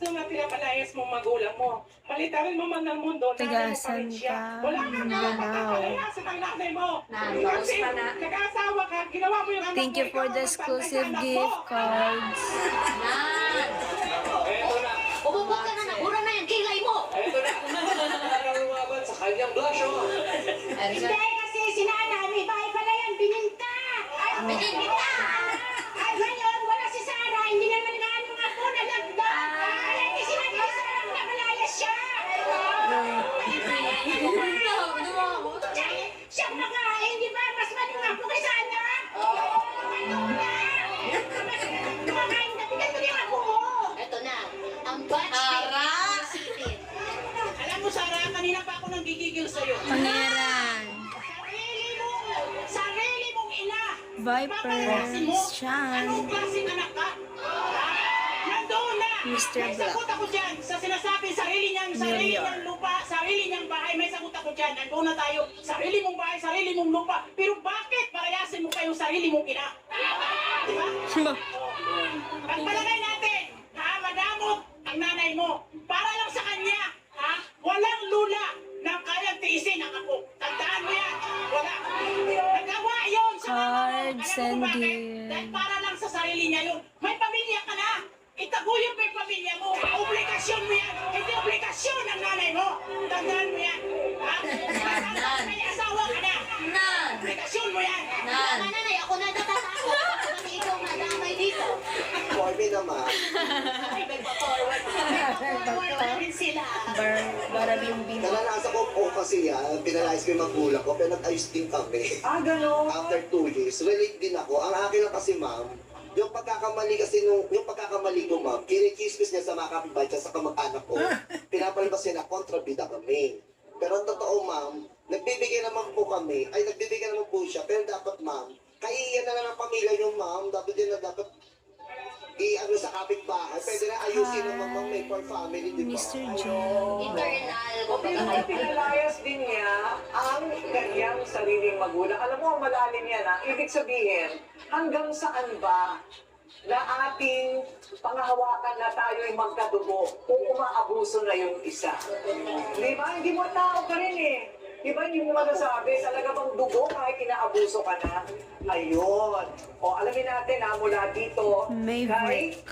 gusto na pinapalayas mong magulang mo. Palitarin mo man ng mundo, nanay mo pa rin siya. Wala kang papapalayasin ang nanay mo. Kasi nag-asawa ka, ginawa mo yung anak mo. Thank you for the exclusive gift cards. Eto na. Umupo ka na, nabura na yung kilay mo. Eto na. Parang lumaban sa kanyang blush, oh. Hindi kasi sinanay, may bahay pala yan, bininta. Ay, bininta. Ay, ngayon, wala si Sarah, hindi naman nga ano nga po, nalagdag. Ay, hindi sinanay si Sarah, nakalaya siya. Siyang makain, di ba? Mas malinga po kay Sana. Kumakain ka, tingnan mo yung ako mo. Eto na, ang batch Alam mo, Sarah, kanina pa ako nang gigigil sa'yo. Pangeran. Sarili mong ina. Vipers. Sean. Anong klaseng anak ka? Nandoon na. Mr. May Black. sagot ako dyan. Sa sinasabi, sarili niyang lupa, sarili niyang bahay. May sagot ako dyan. Nandoon na tayo. Sarili mong bahay, sarili mong lupa. Pero bakit parayasin mo kayo sarili mong ina? Di ba? Pagpalagay natin, madamot ang nanay mo. Para lang sa kanya, walang lula na kayang tiisin ang ako. Tandaan mo yan. Wala. Nagawa yun sa Cards alam mo and bakit? gifts. Dahil para lang sa sarili niya yun. May pamilya ka na. Itaguyod mo yung pamilya mo. Obligasyon mo yan. Hindi obligasyon ng nanay mo. Tandaan mo yan. May asawa ka na. Obligasyon mo yan. Nanay, ako na natatakot. Kasi ikaw madamay dito. For me naman, Ay, nagpa-forward. Nagpa-forward rin sila. Barabing bing. naranasan ko po kasi pinalayas ko yung magulang ko, pero nag-ayos din kami. Gano'n. After 2 years, relate din ako. Ang akin lang kasi, ma'am, yung pagkakamali kasi yung pagkakamali ko, ma'am, kinikismis niya sa mga kapitbahay niya sa kamag-anak ko. Pinapalabas niya na kontrabida kami. Pero ang totoo, ma'am, nagbibigay naman po kami, ay nagbibigay naman po siya, pero dapat, ma'am, kaiyan na lang ng pamilya yung ma'am, dapat din na dapat i-ano sa kapitbahay. Pwede na ayusin naman, ma'am, may for family, di ba? Mr. Joe. Internal, Pero kumbaga. pinalayas din niya ang kanyang sariling magulang. Alam mo, malalim yan ha. Ibig sabihin, hanggang saan ba na ating pangahawakan na tayo'y magkadugo kung umaabuso na yung isa. Di ba? Hindi mo tao ka rin eh. Di ba hindi mo masasabi, talaga bang dugo kahit inaabuso ka na? Ayun. O alamin natin mula dito Maverick.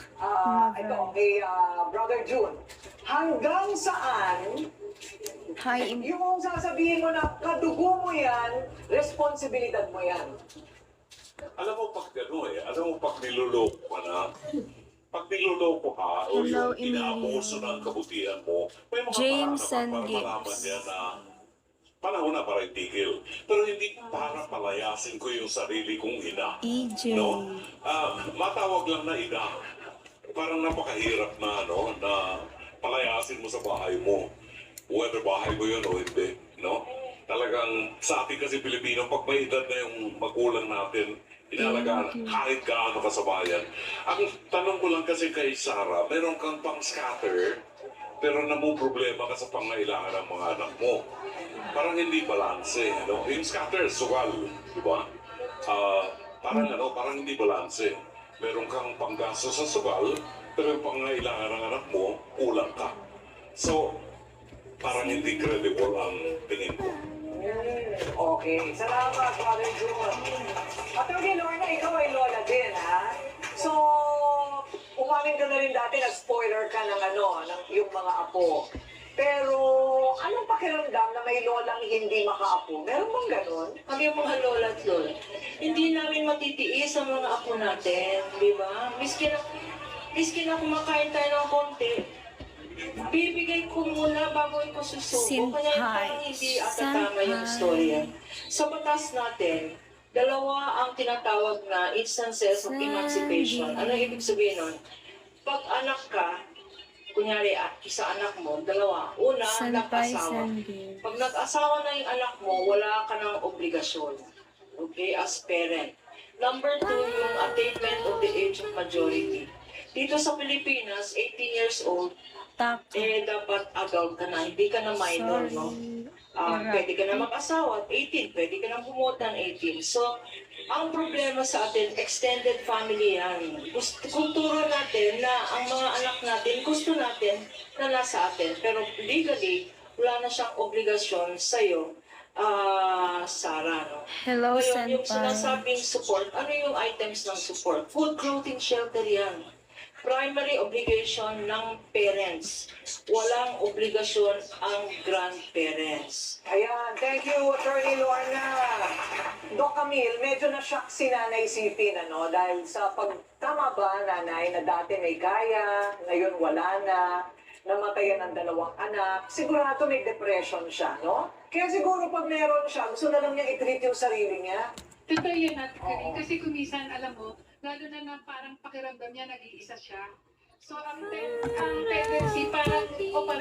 kay Brother June. Hanggang saan Hi, yung sasabihin mo na kadugo mo yan, responsibilidad mo yan. Alam mo pag pag niloloko ka na, pag niloloko ka o Hello, yung inaabuso Emilio. ng kabutihan mo, may mga James paraan and naman para malaman Gibbs. niya na panahon na para itigil. Pero hindi para palayasin ko yung sarili kong ina. EJ. No? Matawag lang na ina. Parang napakahirap na, na palayasin mo sa bahay mo. Whether bahay mo yun o hindi. No? Talagang sa atin kasi Pilipino, pag may edad na yung magulang natin, inalagaan kahit gaano ka sa bayan. Ang tanong ko lang kasi kay Sarah, meron kang pang-scatter, pero problema ka sa pangailangan ng mga anak mo. Parang hindi balanse, no? Yung scatter, sugal, di ba? Parang hindi balanse. Meron kang panggasto sa sugal, pero yung pangailangan ng anak mo, kulang ka. So, parang hindi credible ang tingin ko. Okay. Salamat, Brother June. Attorney Lorna, ikaw ay lola din, ha? So, umamin ka na rin dati, nag-spoiler ka ng yung mga apo. Pero, anong pakiramdam na may lolang hindi makaapo? Meron bang ganun? Kami yung mga lola at lola, hindi namin matitiis ang mga apo natin, di ba? Miski na kumakain tayo ng konti, bibigay ko muna bago ko susubo. Kaya parang hindi ata tama yung istorya. Sa batas natin, dalawa ang tinatawag na instances of emancipation. Ano ibig sabihin nun? Pag anak ka, kunyari isa anak mo, dalawa. Una, nag-asawa. Pag nag-asawa na yung anak mo, wala ka ng obligasyon. Okay, as parent. Number 2, yung attainment of the age of majority. Dito sa Pilipinas, 18 years old, Tak. dapat adult ka na, hindi ka na minor, Sorry. no? Pwede ka na mag-asawa at 18, pwede ka na bumuot ng 18. So, ang problema sa atin, extended family yan. Kung turo natin na ang mga anak natin, gusto natin na nasa atin. Pero legally, wala na siyang obligasyon sa'yo, Sarah, no? Hello, Ngayon, yung Senpai. sinasabing support, ano yung items ng support? Food, clothing, shelter yan. Primary obligation ng parents. Walang obligasyon ang grandparents. Ayan, thank you, Attorney Lorna. Doc Camille, medyo na-shock si Nanay Sipin, ano? Dahil sa pagtama ba, Nanay, na dati may kaya, ngayon wala na, namatayan ng 2 anak, sigurado may depression siya, no? Kaya siguro pag meron siya, gusto na lang niya i-treat yung sarili niya. Totoo yan, Ate Karin. Kasi kumisan, alam mo, lalo na parang pakiramdam niya, nag-iisa siya. So, ang tendency, parang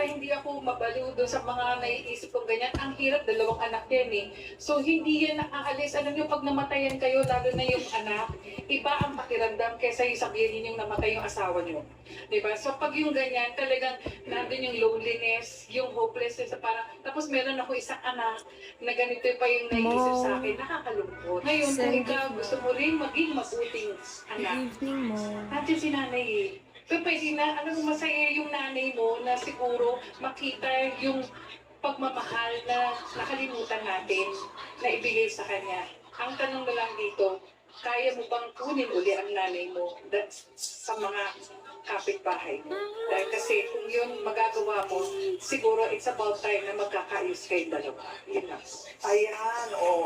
hindi ako mabaliw doon sa mga naiisip ko ganyan. Ang hirap, 2 anak yan eh. So, hindi yan nakaalis. Alam niyo, pag namatayan kayo, lalo na yung anak, iba ang pakiramdam kesa yung sabihin yung namatay yung asawa niyo. Diba? So, pag yung ganyan, talagang nandun yung loneliness, yung hopelessness, parang, tapos meron ako isang anak na ganito pa yung naiisip sa akin, nakakalungkot. Ngayon, kung ikaw gusto mo rin maging mabuting anak, Evening mo. nandiyan si nanay eh. So, pwede na, masaya yung nanay mo na siguro makita yung pagmamahal na nakalimutan natin na ibigay sa kanya. Ang tanong na lang dito, kaya mo bang kunin uli ang nanay mo sa mga kapitbahay mo? Dahil kasi kung yun magagawa mo, siguro it's about time na magkakaayos kayong dalawa. Yun lang. Ayan, oo.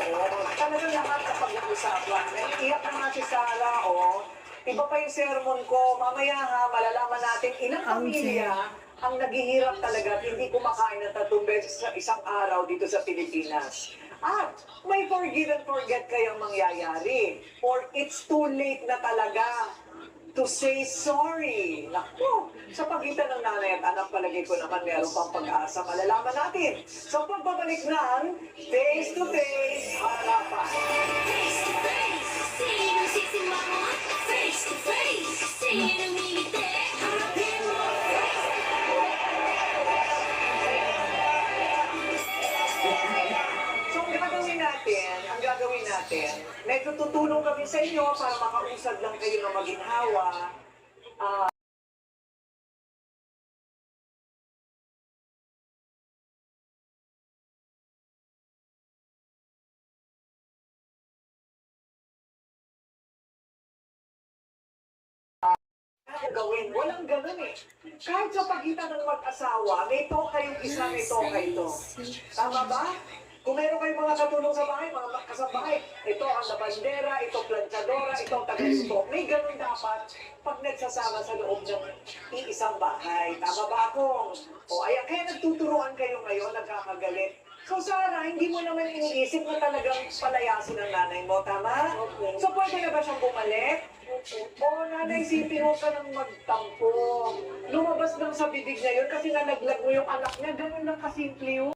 Talagang lahat na pag-uusapan. Iyak na nga si Sarah, oh. Iba pa yung sermon ko. Mamaya ha, malalaman natin ilang pamilya ang naghihirap talaga at hindi kumakain ng 3 beses sa isang araw dito sa Pilipinas. At may forgive and forget kayang mangyayari. Or it's too late na talaga to say sorry. Naku, sa pagitan ng nanay at anak, palagay ko naman meron pang pag-asa. Malalaman natin sa pagbabalik ng Face to Face Harapan. So, ang gagawin natin, medyo tutulong kami sa inyo para makausad lang kayo ng maginhawa. Gawin. Walang ganun eh. Kahit sa pagitan ng mag-asawa, may toka yung isa, may toka ito. Tama ba? Kung meron kayong mga katulong sa bahay, mga kasabahay, ito ang labandera, ito planchadora, ito taga-ito. May ganun dapat pag nagsasama sa loob ng iisang bahay. Tama ba akong? O ayan, kaya nagtuturuan kayo ngayon, nagkakagalit. So Sarah, hindi mo naman iniisip na talagang palayasin ang nanay mo, tama? So pwede na ba siyang bumalik? O nanay, isipin mo ka ng magtampo. Lumabas lang sa bibig niya yun kasi nalaglag mo yung anak niya. Ganun lang kasimple yun.